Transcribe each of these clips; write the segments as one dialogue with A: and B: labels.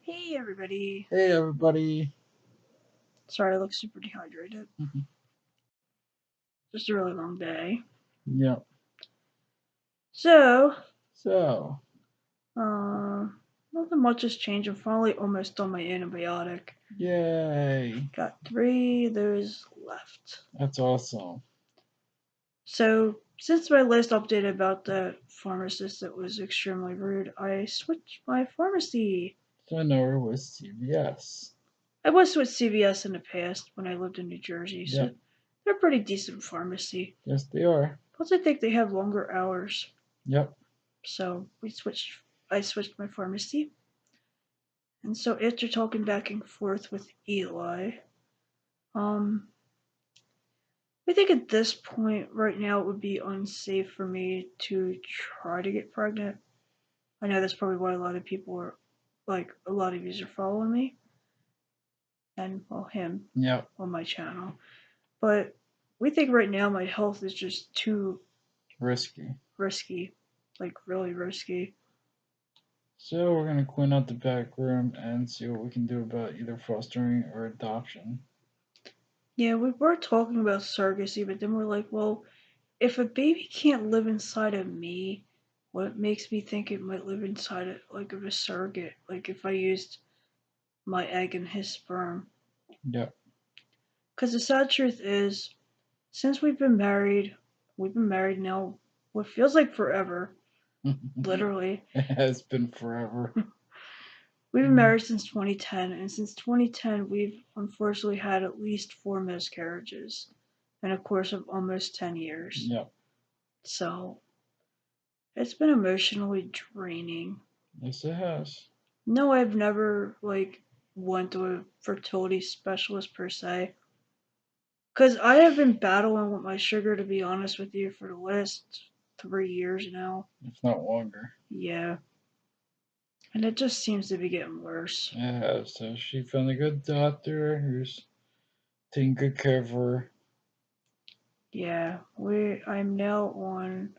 A: Hey everybody.
B: Hey everybody.
A: Sorry I look super dehydrated. Just a really long day.
B: Yep.
A: So,
B: So,
A: uh, nothing much has changed. I'm finally almost done my antibiotic.
B: yay.
A: Got 3 of those left.
B: That's awesome.
A: So, since my last update about the pharmacist that was extremely rude, I switched my pharmacy.
B: So now we're with CVS.
A: I was with CVS in the past when I lived in New Jersey, so
B: Yep.
A: they're a pretty decent pharmacy.
B: Yes, they are.
A: Plus, I think they have longer hours.
B: Yep.
A: So I switched my pharmacy. And so after talking back and forth with Eli, um, I think at this point right now it would be unsafe for me to try to get pregnant. I know that's probably why a lot of people are like a lot of you are following me and well him
B: Yep.
A: on my channel. But we think right now my health is just too
B: Risky.
A: risky, like really risky.
B: So we're gonna clean out the back room and see what we can do about either fostering or adoption.
A: Yeah, we were talking about surrogacy, but then we're like, well, if a baby can't live inside of me, what makes me think it might live inside of like of a surrogate? Like if I used my egg and his sperm.
B: Yep.
A: Because the sad truth is, since we've been married now what feels like forever, literally.
B: It has been forever.
A: We've been married since 2010, and since 2010, we've unfortunately had at least 4 miscarriages in a course of almost 10 years.
B: Yep.
A: So it's been emotionally draining.
B: Yes, it has.
A: No, I've never like went to a fertility specialist per se. Cause I have been battling with my sugar to be honest with you for the last 3 years now.
B: If not longer.
A: Yeah. And it just seems to be getting worse.
B: It has. So she found a good doctor who's taking good care of her.
A: Yeah. I'm now on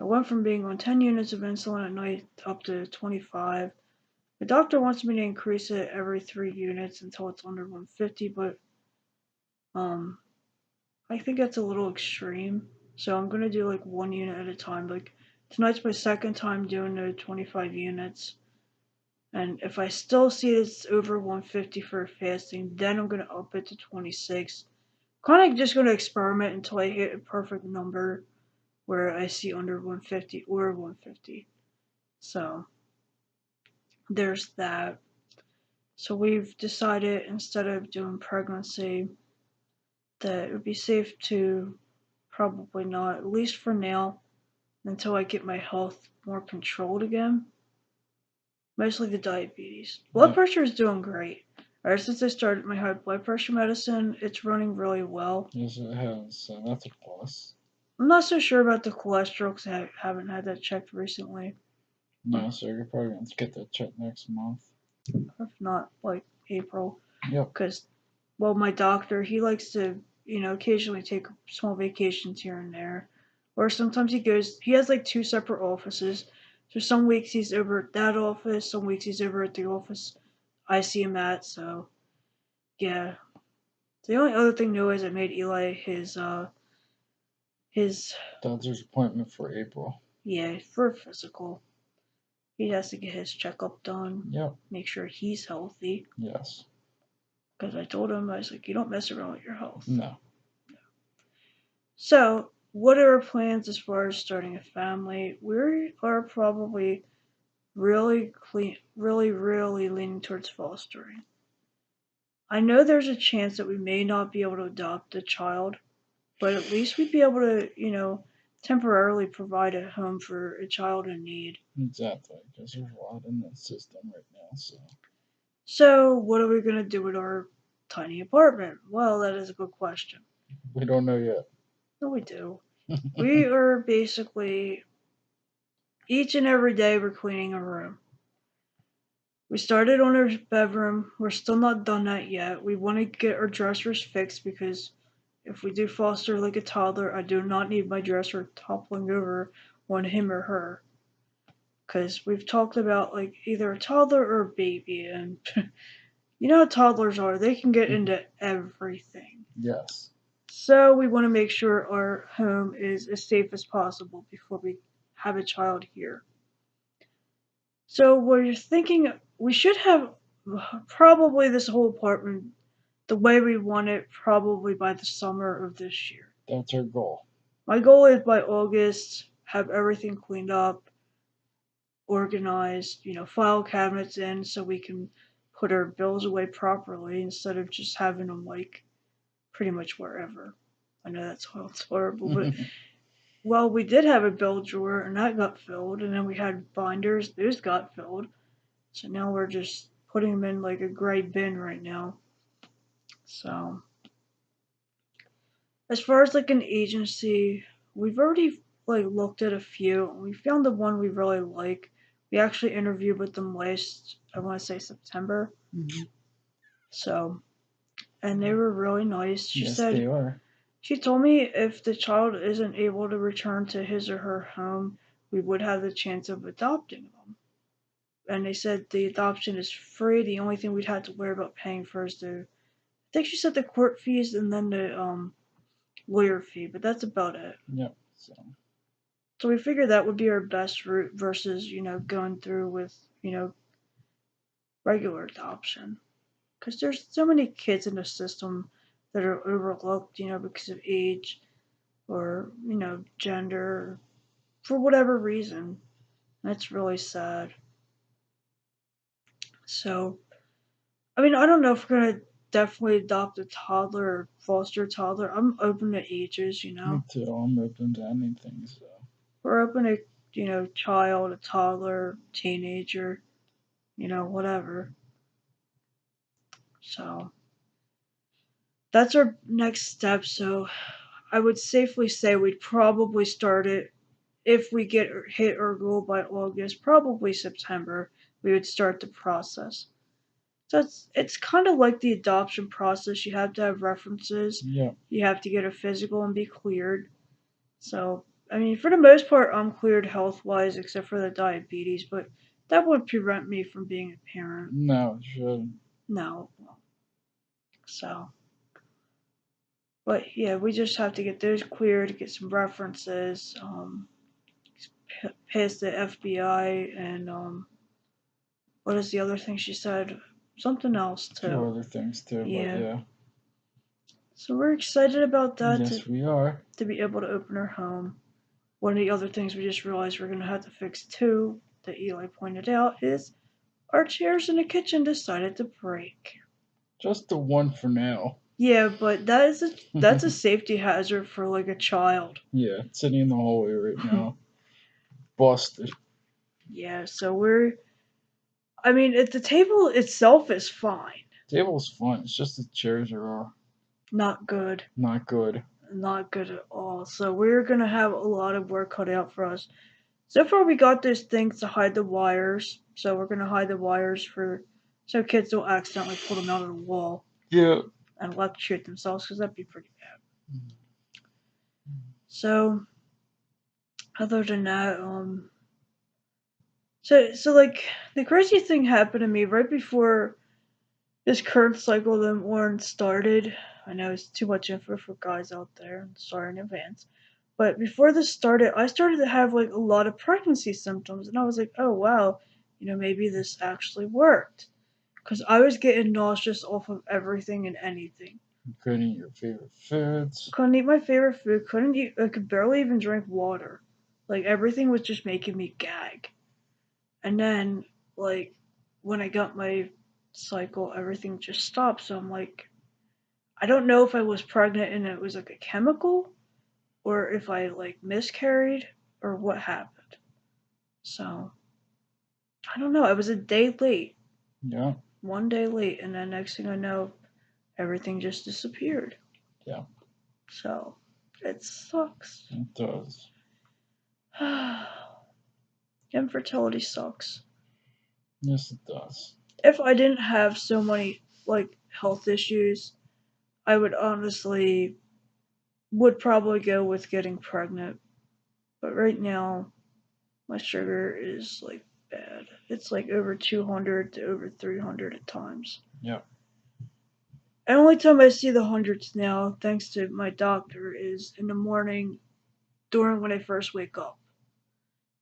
A: I went from being on 10 units of insulin at night up to 25. The doctor wants me to increase it every 3 units until it's under 150, but um I think that's a little extreme. So I'm gonna do like 1 unit at a time. Like tonight's my second time doing the 25 units. And if I still see it's over 150 for fasting, then I'm gonna up it to 26. Kind of just gonna experiment until I hit a perfect number where I see under 150 or 150. So there's that. So we've decided instead of doing pregnancy that it would be safe to probably not, at least for now, until I get my health more controlled again. Mostly the diabetes. Blood
B: Yep.
A: pressure is doing great. Ever since I started my high blood pressure medicine, it's running really well.
B: Yes, it has. So that's a plus.
A: I'm not so sure about the cholesterol because I haven't had that checked recently.
B: No, so you're probably going to get that checked next month.
A: If not, like April.
B: Yep.
A: Because, well, my doctor, he likes to, occasionally take small vacations here and there. Or sometimes he has like 2 separate offices. So some weeks he's over at that office, some weeks he's over at the office I see him at. So, yeah. The only other thing new is I made Eli his,
B: Doctor's appointment for April.
A: yeah, for a physical. He has to get his checkup done,
B: Yep.
A: make sure he's healthy.
B: Yes.
A: Because I told him, I was like, you don't mess around with your health.
B: No.
A: So, what are our plans as far as starting a family? We are probably really leaning towards fostering. I know there's a chance that we may not be able to adopt a child, but at least we'd be able to, temporarily provide a home for a child in need.
B: Exactly. Because there's a lot in the system right now.
A: So, what are we going to do with our tiny apartment? Well, that is a good question.
B: We don't know yet.
A: No, we do. We are basically each and every day we're cleaning a room. We started on our bedroom. We're still not done that yet. We want to get our dressers fixed because if we do foster like a toddler, I do not need my dresser toppling over on him or her. because we've talked about like either a toddler or a baby, and you know how toddlers are, they can get into everything.
B: Yes.
A: So we want to make sure our home is as safe as possible before we have a child here. So we're thinking we should have probably this whole apartment the way we want it probably by the summer of this year.
B: That's our goal.
A: My goal is by August, have everything cleaned up, organized, file cabinets in so we can put our bills away properly instead of just having them like pretty much wherever. I know that sounds horrible, but well, we did have a bill drawer and that got filled, and then we had binders, those got filled. So now we're just putting them in like a gray bin right now. So as far as like an agency, we've already like looked at a few and we found the one we really like. We actually interviewed with them last, I want to say September.
B: Mhm.
A: So, and they were really nice.
B: Yes, they are.
A: She told me if the child isn't able to return to his or her home, we would have the chance of adopting them. And they said the adoption is free. The only thing we'd have to worry about paying for is I think she said the court fees and then the lawyer fee, but that's about it.
B: Yep.
A: So we figured that would be our best route versus, going through with, regular adoption. Because there's so many kids in the system that are overlooked, because of age or, gender, for whatever reason. That's really sad. So, I mean, I don't know if we're going to definitely adopt a toddler or foster a toddler. I'm open to ages,
B: Me too. I'm open to anything. So
A: We're open to, child, a toddler, teenager, whatever. So that's our next step. So I would safely say we'd probably start it if we get hit our goal by August, probably September. We would start the process. So it's kind of like the adoption process. You have to have references.
B: yeah.
A: You have to get a physical and be cleared. So I mean, for the most part, I'm cleared health wise, except for the diabetes, but that would prevent me from being a parent.
B: No, it shouldn't.
A: No. So, but yeah, we just have to get those cleared, get some references, pass the FBI, and what is the other thing she said? Something else
B: A few
A: too.
B: other things too,
A: Yeah.
B: but yeah.
A: So we're excited about that
B: Yes, we are.
A: to be able to open our home. One of the other things we just realized we're gonna have to fix too, that Eli pointed out, is our chairs in the kitchen decided to break.
B: Just the one for now.
A: Yeah, but that's a safety hazard for like a child.
B: Yeah, it's sitting in the hallway right now. Busted.
A: Yeah, so I mean, the table itself is fine.
B: Table's fun. It's just the chairs are
A: Not good.
B: not good.
A: Not good at all. So we're gonna have a lot of work cut out for us. So far, we got those things to hide the wires. So we're gonna hide the wires so kids don't accidentally pull them out of the wall
B: Yeah.
A: and electrocute themselves, because that'd be pretty bad. So, other than that, so like the crazy thing happened to me right before this current cycle of them orange started. I know it's too much info for guys out there. I'm sorry in advance. But before this started, I started to have like a lot of pregnancy symptoms, and I was like, oh wow, maybe this actually worked. Because I was getting nauseous off of everything and anything.
B: You couldn't eat your favorite foods.
A: Couldn't eat my favorite food, couldn't eat, I could barely even drink water. Like everything was just making me gag. And then, like, when I got my cycle, everything just stopped. So I'm like, I don't know if I was pregnant and it was like a chemical, or if I like miscarried, or what happened. So I don't know. I was a day late.
B: Yeah.
A: One day late, and then next thing I know, everything just disappeared.
B: Yeah.
A: So it sucks.
B: It does.
A: Infertility sucks.
B: Yes, it does.
A: If I didn't have so many like health issues, I would honestly would probably go with getting pregnant. But right now, My sugar is like bad. It's like over 200 to over 300 at times.
B: Yep.
A: And the only time I see the hundreds now, thanks to my doctor, is in the morning during when I first wake up.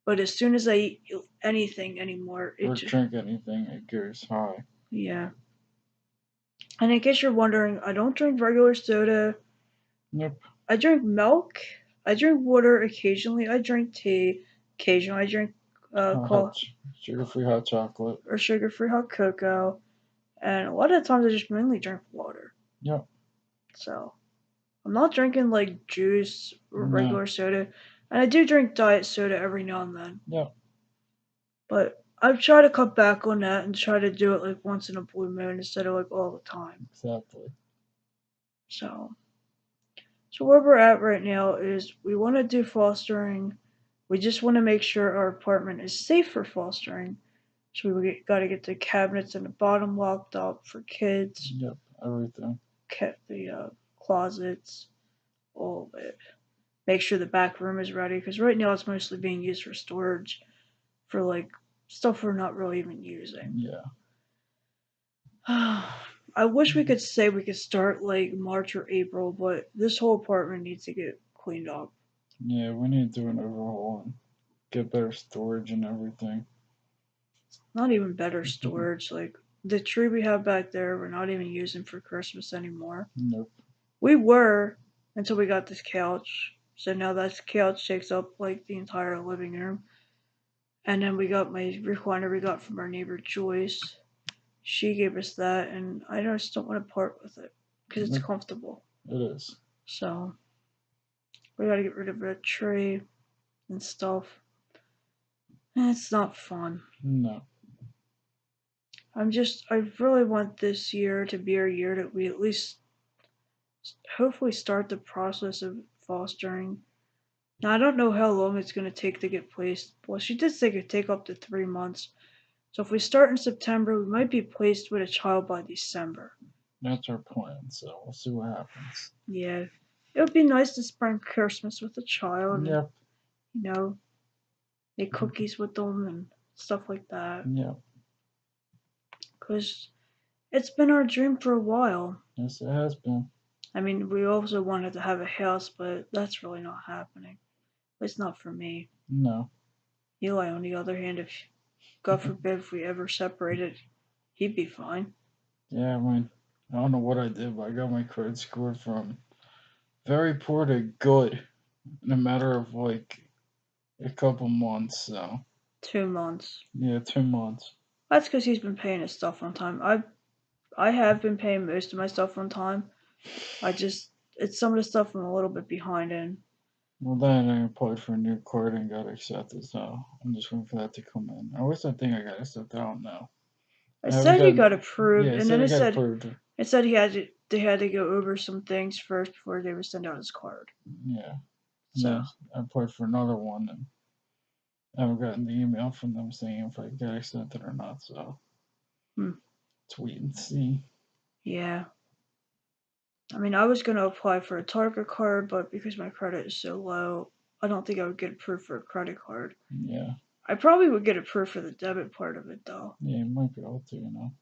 A: But as soon as I eat anything anymore,
B: Or drink anything, it goes high.
A: yeah. And in case you're wondering, I don't drink regular soda.
B: Nope.
A: I drink milk. I drink water occasionally. I drink tea. Occasionally, I drink
B: Sugar-free hot chocolate.
A: or sugar-free hot cocoa. And a lot of times, I just mainly drink water.
B: Yep.
A: So I'm not drinking like juice or
B: No.
A: regular soda. And I do drink diet soda every now and then.
B: Yep.
A: But I've tried to cut back on that and try to do it like once in a blue moon instead of like all the time.
B: Exactly.
A: So where we're at right now is we want to do fostering. We just want to make sure our apartment is safe for fostering. So we got to get the cabinets in the bottom locked up for kids.
B: Yep. Everything.
A: Kept the closets, all of it. Make sure the back room is ready because right now it's mostly being used for storage, for like stuff we're not really even using.
B: Yeah.
A: I wish we could say we could start like March or April, but this whole apartment needs to get cleaned up.
B: Yeah, we need to do an overhaul and get better storage and everything.
A: Not even better storage. Like the tree we have back there, we're not even using for Christmas anymore.
B: Nope.
A: We were until we got this couch. So now that couch takes up like the entire living room. And then we got my recliner we got from our neighbor Joyce. She gave us that, and I just don't want to part with it because it's comfortable.
B: It is.
A: So we got to get rid of that tree and stuff. And it's not fun.
B: No.
A: I really want this year to be our year that we at least hopefully start the process of fostering. Now, I don't know how long it's going to take to get placed. Well, she did say it could take up to 3 months. So if we start in September, we might be placed with a child by December.
B: That's our plan, so we'll see what happens.
A: Yeah. It would be nice to spend Christmas with a child.
B: Yep.
A: And, you know, make cookies with them and stuff like that.
B: Yep.
A: Because it's been our dream for a while.
B: Yes, it has been.
A: I mean, we also wanted to have a house, but that's really not happening. It's not for me.
B: No.
A: Eli, on the other hand, if God forbid if we ever separated, he'd be fine.
B: Yeah, I mean, I don't know what I did, but I got my credit score from very poor to good in a matter of like a couple months, so.
A: 2 months.
B: Yeah, 2 months.
A: That's because he's been paying his stuff on time. I have been paying most of my stuff on time. It's some of the stuff I'm a little bit behind in.
B: Well, then I applied for a new card and got accepted, so I'm just waiting for that to come in. I wish I think I got accepted. I don't know.
A: It said he got approved,
B: Yeah,
A: and then it said
B: approved.
A: It said they had to go over some things first before they would send out his card.
B: Yeah.
A: So
B: I applied for another one, and I haven't gotten the email from them saying if I got accepted or not. So let's wait and see.
A: Yeah. I mean, I was gonna apply for a Target card, but because my credit is so low, I don't think I would get approved for a credit card.
B: Yeah.
A: I probably would get approved for the debit part of it, though.
B: Yeah, you might be able to, you know.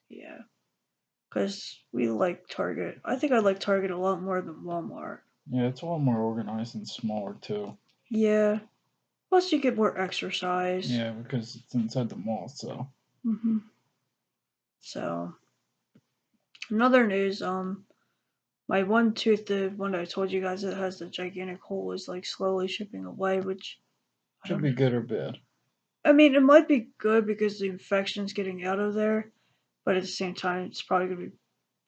A: Yeah. Because we like Target. I think I like Target a lot more than Walmart.
B: Yeah, it's a lot more organized and smaller, too.
A: Yeah. Plus, you get more exercise.
B: Yeah, because it's inside the mall, so.
A: So, another news, my one tooth, the one that I told you guys that has the gigantic hole, is like slowly chipping away, which
B: Should be good or bad.
A: I mean, it might be good because the infection's getting out of there, but at the same time, it's probably gonna be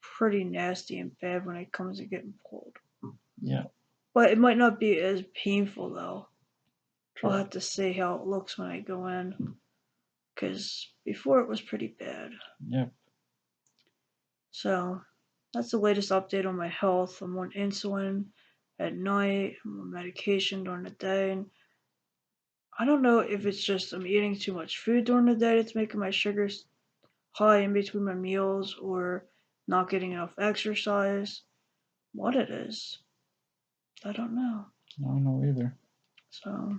A: pretty nasty and bad when it comes to getting pulled.
B: Yeah.
A: But it might not be as painful though.
B: True.
A: I'll have to see how it looks when I go in, because before it was pretty bad.
B: Yep.
A: So that's the latest update on my health. I'm on insulin at night. I'm on medication during the day. And I don't know if it's just I'm eating too much food during the day that's making my sugars high in between my meals or not getting enough exercise. What it is, I don't know.
B: I don't know either.
A: So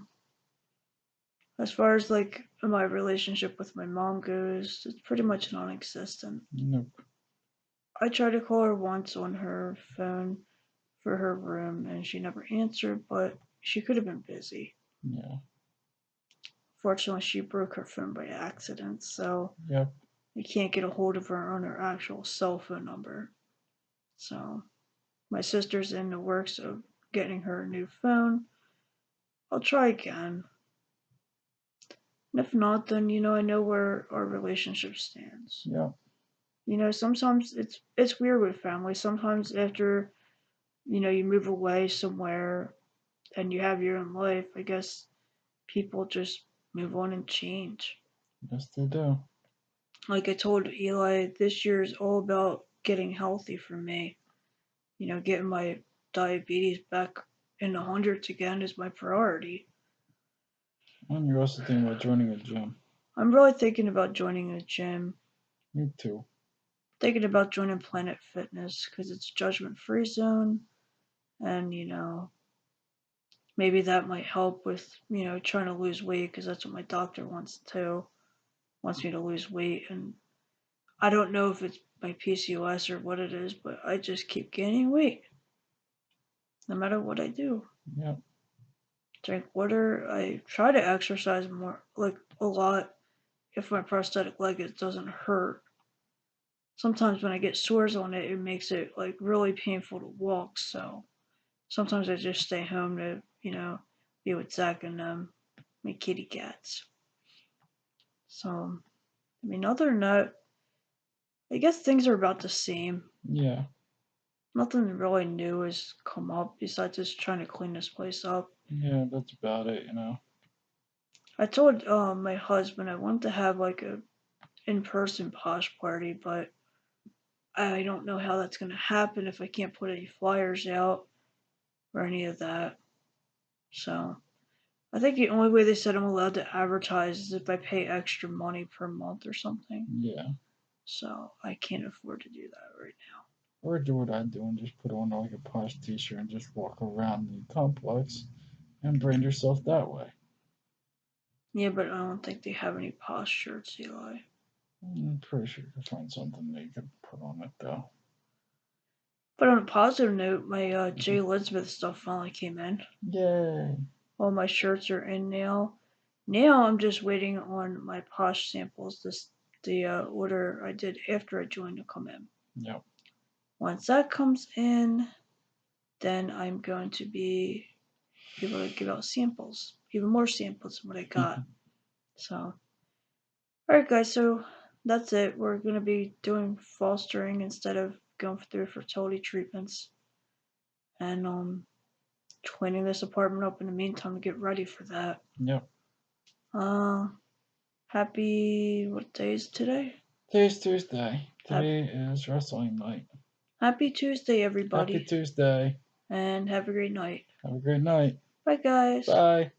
A: As far as like my relationship with my mom goes, it's pretty much non-existent.
B: Nope.
A: I tried to call her once on her phone for her room and she never answered, but she could have been busy.
B: Yeah.
A: Fortunately, she broke her phone by accident, so
B: Yep.
A: I can't get a hold of her on her actual cell phone number. So my sister's in the works of getting her a new phone. I'll try again. And if not, then I know where our relationship stands.
B: Yep.
A: Sometimes it's weird with family. Sometimes after you move away somewhere and you have your own life, I guess people just move on and change.
B: Yes, they do.
A: Like I told Eli, this year is all about getting healthy for me. Getting my diabetes back in the hundreds again is my priority.
B: And you're also thinking about joining a gym.
A: I'm really thinking about joining a gym.
B: Me too.
A: Thinking about joining Planet Fitness because it's judgment free zone, and maybe that might help with trying to lose weight because that's what my doctor wants me to lose weight, and I don't know if it's my PCOS or what it is, but I just keep gaining weight no matter what I do.
B: Yep.
A: Drink water. I try to exercise more, like a lot, if my prosthetic leg doesn't hurt. Sometimes when I get sores on it, it makes it like really painful to walk. So sometimes I just stay home to, be with Zach and my kitty cats. So, I mean, other than that, I guess things are about the same.
B: Yeah.
A: Nothing really new has come up besides just trying to clean this place up.
B: Yeah, that's about it,
A: I told my husband I wanted to have like a in-person posh party, but I don't know how that's going to happen if I can't put any flyers out or any of that. So I think the only way they said I'm allowed to advertise is if I pay extra money per month or something.
B: Yeah.
A: So I can't afford to do that right now.
B: Or do what I do and just put on like a posh t-shirt and just walk around the complex and brand yourself that way.
A: Yeah, but I don't think they have any posh shirts, Eli.
B: I'm pretty sure you could find something that you could put on it though.
A: But on a positive note, my Jay Elizabeth stuff finally came in.
B: Yay.
A: All my shirts are in now. Now I'm just waiting on my posh samples. The order I did after I joined to come in.
B: Yep.
A: Once that comes in, then I'm going to be able to give out samples, even more samples than what I got. So, alright, guys, so that's it. We're going to be doing fostering instead of going through fertility treatments. And cleaning this apartment up in the meantime to get ready for that.
B: Yep.
A: Happy, what day is today?
B: Today's Tuesday. Today is wrestling night.
A: Happy Tuesday, everybody.
B: Happy Tuesday.
A: And have a great night.
B: Have a great night.
A: Bye, guys.
B: Bye.